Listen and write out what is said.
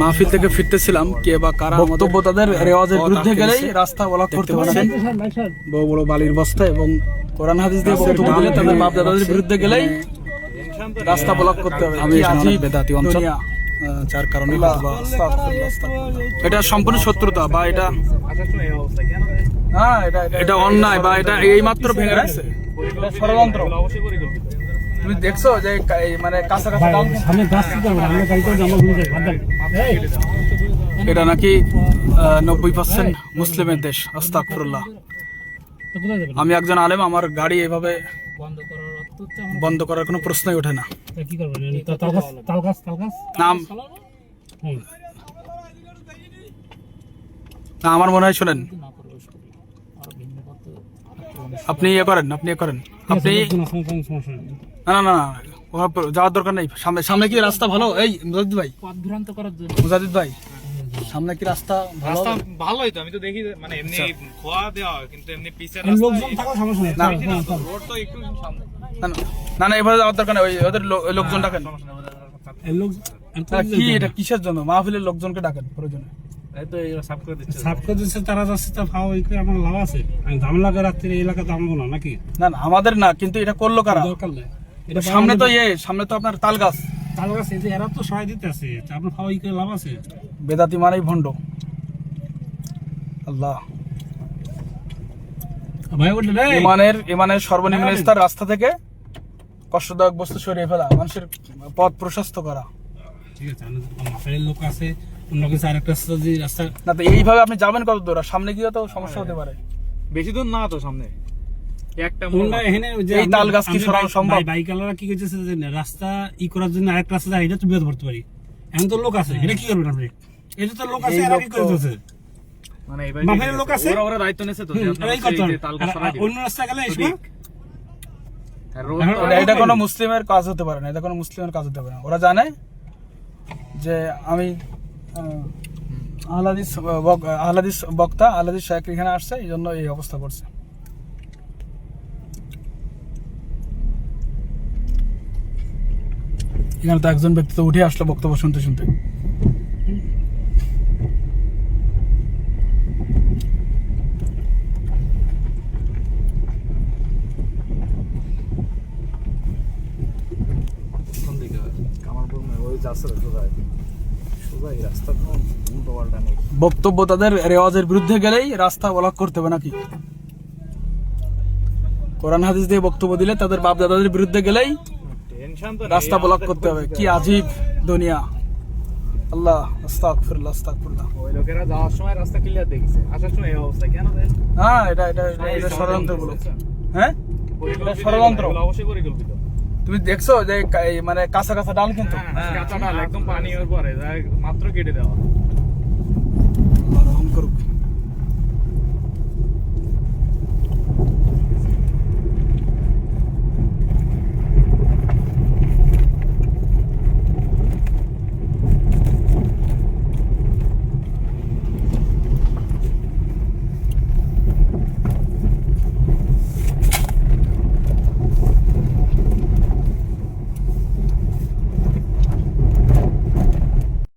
মাহফিল থেকে ফিরতেছিলাম, কে বা কারা বক্তব্য তাদের রেওয়াজের বিরুদ্ধে গেলেই রাস্তা ব্লক করতে পারছেন। বড় বড় বালির বস্তা এবং কোরআন হাদিস দিয়ে বক্তব্য দিলে তাদের বাপ দাদাদের বিরুদ্ধে গেলেই রাস্তা ব্লক করতে হবে। আমি বেদাতি অঞ্চল, যার কারণে এটা সম্পূর্ণ শত্রুতা বা এটা এটা অন্যায় বা এটা এইমাত্র ভেঙে রাখছে ষড়যন্ত্র। তুমি দেখছো যে মানে কাছাকাছি এটা নাকি 90% মুসলিমের দেশ। আস্তাগফিরুল্লাহ। আমি একজন আলেম, আমার গাড়ি এভাবে বন্ধ করার কোনো প্রশ্নই ওঠে না। না আমার মনে হয়, শোনেন, আপনি ইয়ে করেন আপনি না না না যাওয়ার দরকার নেই। সামনে কি রাস্তা ভালো? এই মুজাদ্দিদ ভাই, মুজাদ্দিদ ভাই, সামনে কি রাস্তা ভালো? ভালোই তো, আমি তো দেখি মানে এমনি খোয়া দেওয়া, কিন্তু এমনি পিছে লোকজন থাকার সমস্যা নেই। রোড তো একটু সামনে। না না এভাবে যাওয়ার দরকার নেই। ওদের লোকজন ডাকেন। কি এটা কিসের জন্য? মাহফিলের লোকজনকে ডাকেন প্রয়োজনে। আমাদের না, কিন্তু এটা করলো কারা? সামনে তো সামনে তো আপনার তাল গাছ, এরা তো সহায় দিতে আছে, আপনার ফাওয়াই করে লাভ আছে? বেদাতি মানেই ভণ্ড। আল্লাহ, ইমানের সর্বনিম্ন স্তর রাস্তা থেকে কষ্টদায়ক বস্তু সরিয়ে ফেলা, মানুষের পথ প্রশস্ত করা। ঠিক আছে, লোক আছে, এইভাবে আপনি যাবেন কত দূর? সামনে গিয়ে তো সমস্যা হতে পারে। বেশি দূর না তো, সামনে একটা তাল গাছ কি সরানো সম্ভব? বাইকালারা কি করতেছে রাস্তা ই করার জন্য আরেকটা রাস্তা যায়, এটা তো বিরোধ করতে পারি। এখন তো লোক আছে, এটা কি করবেন আপনি? এটা তো লোক আছে, এরা কি করতেছে? মানে মাফের লোক আছে, ওরা দায়িত্ব নিয়েছে তো, অন্য রাস্তা গেলে এটা কোনো মুসলিমের কাজ হতে পারে না। এটা কোনো মুসলিমের কাজ হতে পারে না। ওরা জানে যে আমি আহলাদিস বক্তা, আহলাদিস শায়খ এখানে আসছে, এই জন্য এই অবস্থা করছে। এখানে তো একজন ব্যক্তি তো উঠে আসলো বক্তব্য শুনতে শুনতে। বক্তব্য তাদের রেওয়াজের বিরুদ্ধে গেলেই রাস্তা ব্লক করতে হবে নাকি? কোরআন হাদিস দিয়ে বক্তব্য দিলে তাদের বাপ দাদাদের বিরুদ্ধে গেলেই রাস্তা ব্লক করতে হবে। কি আজীব দুনিয়া। আল্লাহ, আস্তাগফিরুল্লাহ, আস্তাগফিরুল্লাহ। ওই লোকেরা যাওয়ার সময় রাস্তা ক্লিয়ার দেখেছে, আসার সময় এই অবস্থা কেন? হ্যাঁ, এটা ষড়যন্ত্র বলো। হ্যাঁ, এটা ষড়যন্ত্র, অবশ্যই পরিকল্পিত। তুমি দেখছো যে মানে কাঁচা কাঁচা ডাল, কিন্তু কাঁচা ডাল একদম পানি ওর পরে মাত্র কেটে দেওয়া।